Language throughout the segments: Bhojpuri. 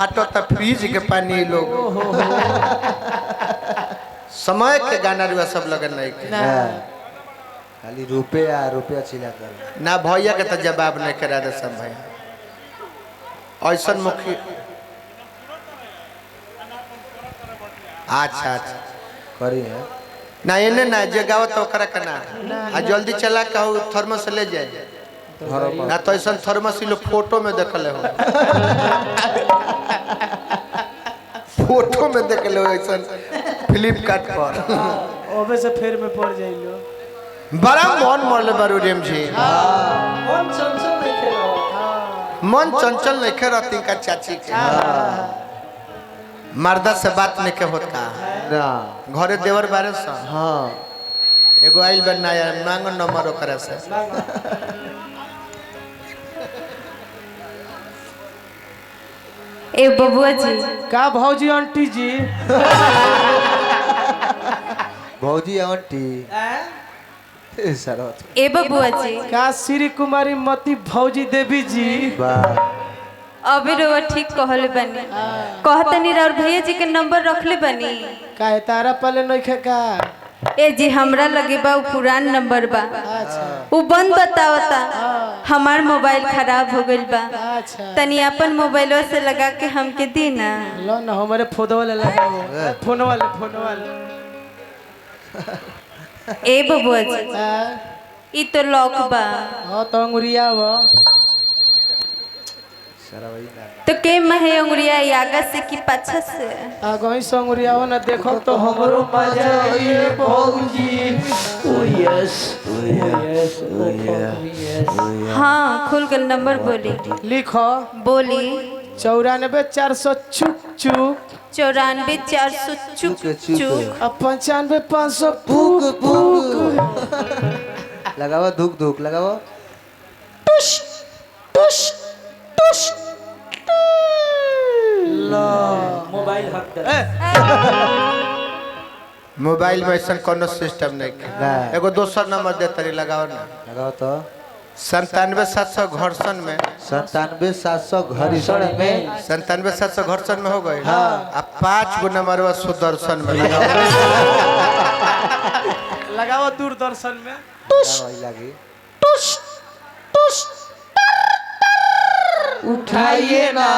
आटो तो फ्रीज के पानी लोग समय के गाना रुआ सब लगन नहीं के खाली रुपया रुपया चिल्ला कर ना भैया के तो जवाब नहीं करा दे सब भैया ऐसा मुखी। अच्छा अच्छा करी है ना इन्हें ना जगावत तो करा करना आ जल्दी चला कहू थर्मस ले जाए ना तो ऐसा थर्मस लोग फोटो में देखले हो फोटो में देखले हो ऐसा फ्लिपकार्ट पर ओबे से फेर में पड़ जाइलो बड़ा मन मरले बारू रेम जी मन चंचल नहीं खेलो मन चंचल नहीं खे रहती का चाची के मर्दा से बात नहीं के होता ना घरे देवर बारे से हाँ एगो आइल बनाया मांगो नंबर ओकरा से ए बबुआ जी का भौजी आंटी जी भौजी आंटी सर ए बबुआ जी का श्री कुमारी मती भौजी देवी जी वाह अबे रोवा ठीक कहले बनी कहतनी और भैया जी के नंबर रखले बनी काहे तारा पले नहीं खे का ए जी हमरा लगे बा उ पुरान नंबर बा अच्छा उ बंद बतावता हमार मोबाइल खराब हो गइल बा अच्छा तनी अपन मोबाइलवा से लगा के हमके दी ना लो ना हमारे फोटो वाले लगाओ फोन वाले ए बबुआ जी ई तो लॉक बा हां तो अंगुरिया वो सारा वही ना तो के महे अंगुरिया आगा से कि पाछा से आगो ही संगुरिया वो ना देखो तो हमरो मजा आई भौजी ओ यस हाँ खुल गल नंबर बोली लिखो बोली 94 400 चुक चुक 94 400 चुक चुक अब 95 500 फूक फूक लगाओ धुक धुक लगाओ टुश टुश टुश ला मोबाइल हक मोबाइल में ऐसा कोनो सिस्टम नहीं ना। के एगो दोसर नंबर दे तरी लगाओ ना लगाओ तो 97 700 घर्षण में 97 700 घर्षण में 97 700 घर्षण में हो गए अब 5 गो नंबर वा सुदर्शन में लगाओ लगाओ दूरदर्शन में वही लगी टुश टुश उठाइए ना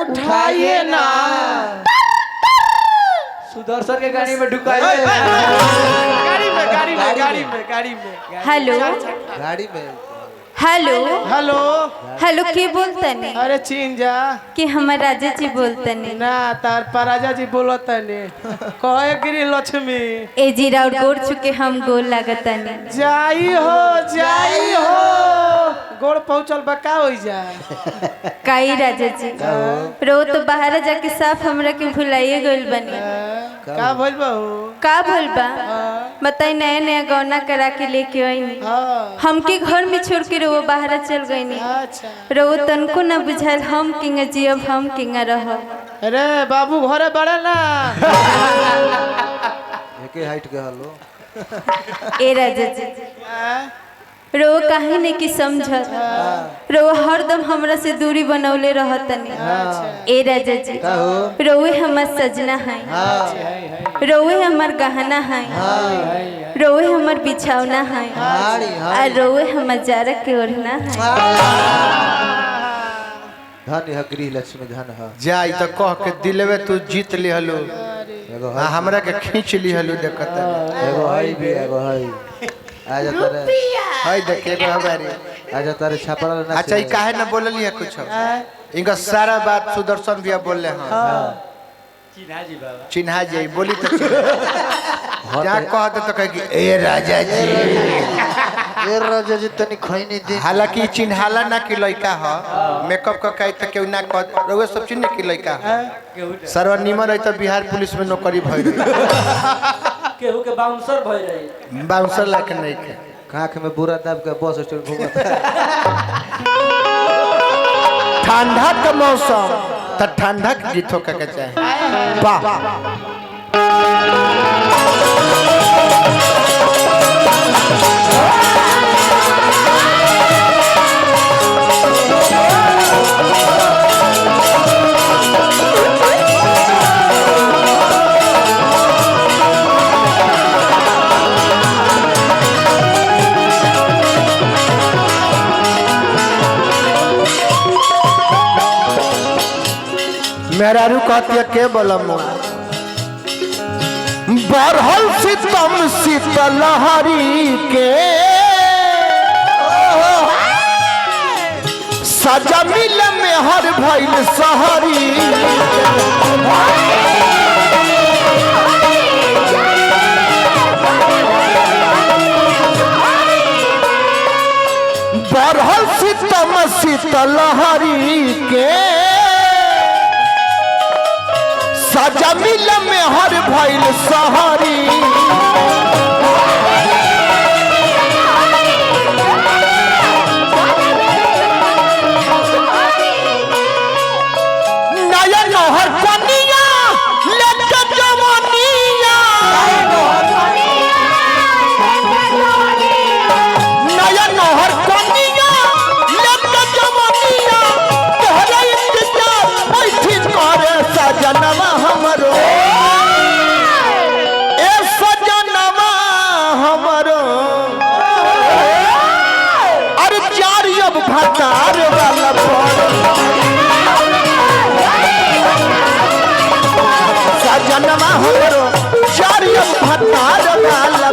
उठाइए ना सुदर्शन के गाड़ी में ढुकाइए गाड़ी में हेलो गाड़ी में हेलो हेलो हेलो के बोलतनी अरे चीन जा कि हमर राजा जी बोलतनी ना तार पराजा जी बोलत ने कहे गिरी लक्ष्मी ए जीरा और गोड़ चुके हम गोल लागतनी जाई हो गोड़ पहुंचल बका होई जा काई राजा जी रो तो बाहर जाके साफ हमरा के भुलाइए गइल बनी का भइल बहू का भइल बा बताई नया नया गौना करा के लेके आईनी हां हमके घर में छोड़ के रो बाहर चल गईनी अच्छा रो तनको न बुझाल हम किंग जियब हम किंग रह अरे बाबू घरे बड़े ना एके हाइट के हलो ए राजा जी रो काहे ने की समझत रो हरदम हमरा से दूरी बनौले रहतनी ए राजा जी रोवे हमर सजना है रोवे हमर गहना है रोवे हमर बिछौना है और रोवे हमर जारा के ओढ़ना है धन है गृह लक्ष्मी धन है जाई तो कह के दिलवे तू जीत ली हलो एगो आ हमरा के खींच ली हलो देखत एगो है भी एगो है आजा तारे हाय देखे एगो हमारी आजा तारे छापरा ना अच्छा ई काहे ना बोलली है कुछ इनका सारा बात सुदर्शन भैया बोले हैं चिन्हा जी बोली तो जा कह दे तो कह कि ए राजा जी ए राजा जी तनी खैनी दे हालांकि चिन्हाला ना कि लड़का ह मेकअप का काई तक केउ ना कह रउए सब चिन्ह कि लड़का सर्व निमन है तो बिहार पुलिस में नौकरी भइल केहू के बाउंसर भई रही बाउंसर लाके नहीं के काख में बुरा दाब के बस स्टैंड घूमत ठंडा का मौसम तो ठंडा के गीत हो के चाहे वाह मेहरारू कहती है के बोलम बरहल सितम शीतलहरी के सजा मिल में हर भइल सहरी बरहल सितम शीतलहरी के सजा मिल में हर भइल सहरी नयन हर कनिया लेके जवानिया नयन हर कनिया लेके जवानिया तोहरा इंतजार बैठी करे सजनवा हमरो ए सजनवा हमरो अरे चार अब भतार वाला सजनवा हमरो चार अब भतार वाला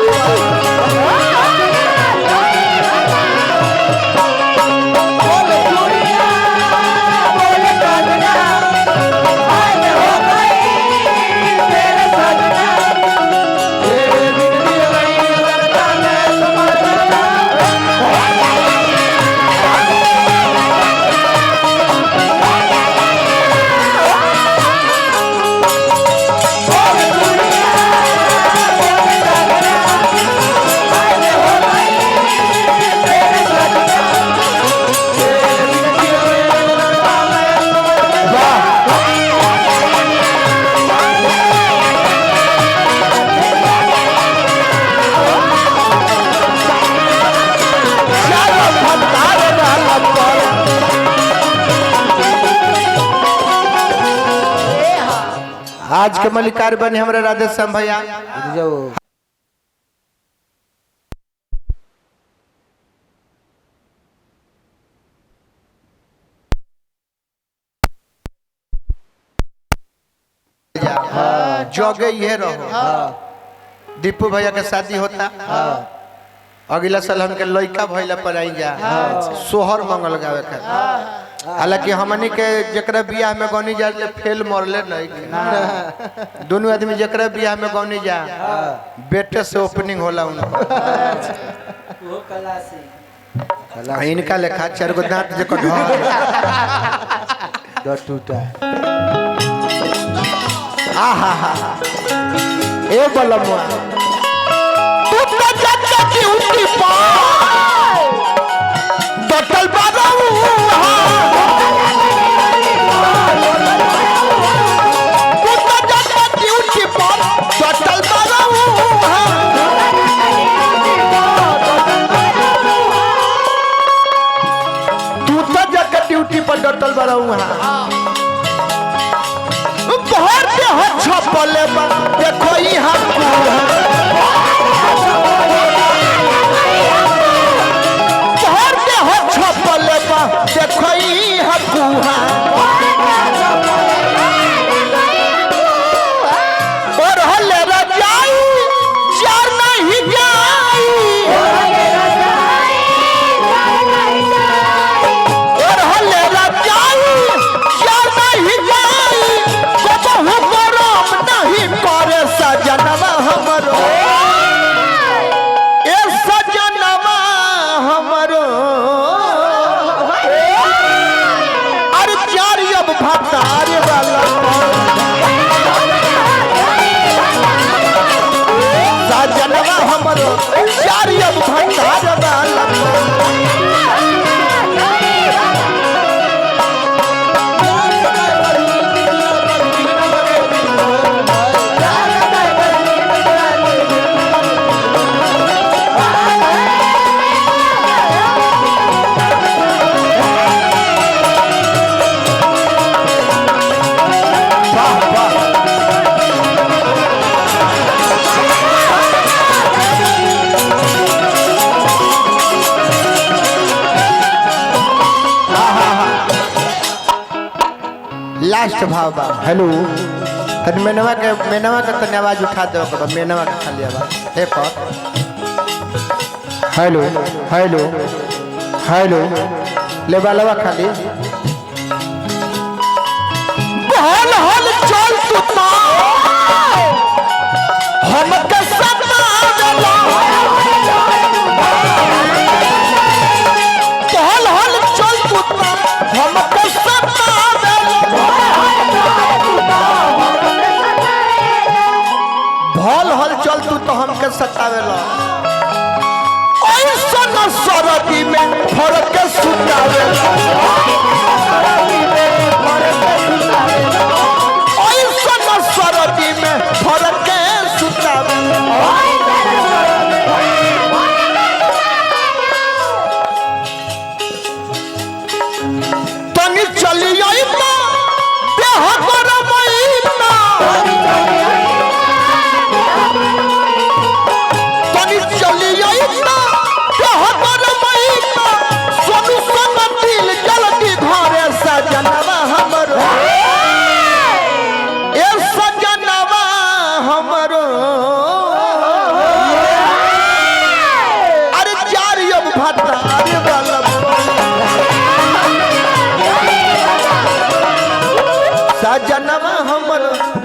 आज के मलिकार बने हमारे राधेश्याम भैया जाओ जोगे ये रहो दीपू भैया के शादी होता अगला साल हमके लइका भइला पर आई जा सोहर मंगल गावे खातिर हालांकि हमनी के जकरा बियाह में गौनी जा फेल मरले नहीं दोनों आदमी जकरा बियाह में गौनी जा बेटे से ओपनिंग होला उनका वो कला से इनका लेखा चार गो दांत जे दो टूटा आहा ए बलमुआ तू तो जग की उठी पा डटल बाबू तू तो जग की उठी पा डटल बाबू तू तो जग ड्यूटी पर डटल बाबू बहुत छपल देखो यहाँ छपल देखो यहाँ और हले रजाई चार नहीं जाई और हले रजाई चार नहीं जाई नहीं करे सजनवा हमरो ए सजनवा हमरो अरे चार अब भतार वाला सजनवा हमरो चार अब भतार वाला लास्ट भाव बा। हेलो तन मेनवा के तन आवाज उठा दो करो, मेनवा के खाली आवाज एक और। हेलो हेलो हेलो ले बालवा खाली हल हल चल तू तो हम के सतावेला हल हल चल तू तो हम के सतावेला भल हल चल तू तो हमके सतावेला ऐसन सरदी में फरक सुतावेला ऐसन सरदी में फरक सुतावेला तनी चली आई ना देह गरमैना तनी चली आई ना देह गरमैना सोनू संग दिल जल्दी घरे सजनवा हमरो ए सजनवा हमरो अरे जारी अब भाता अरे वाला सजनवा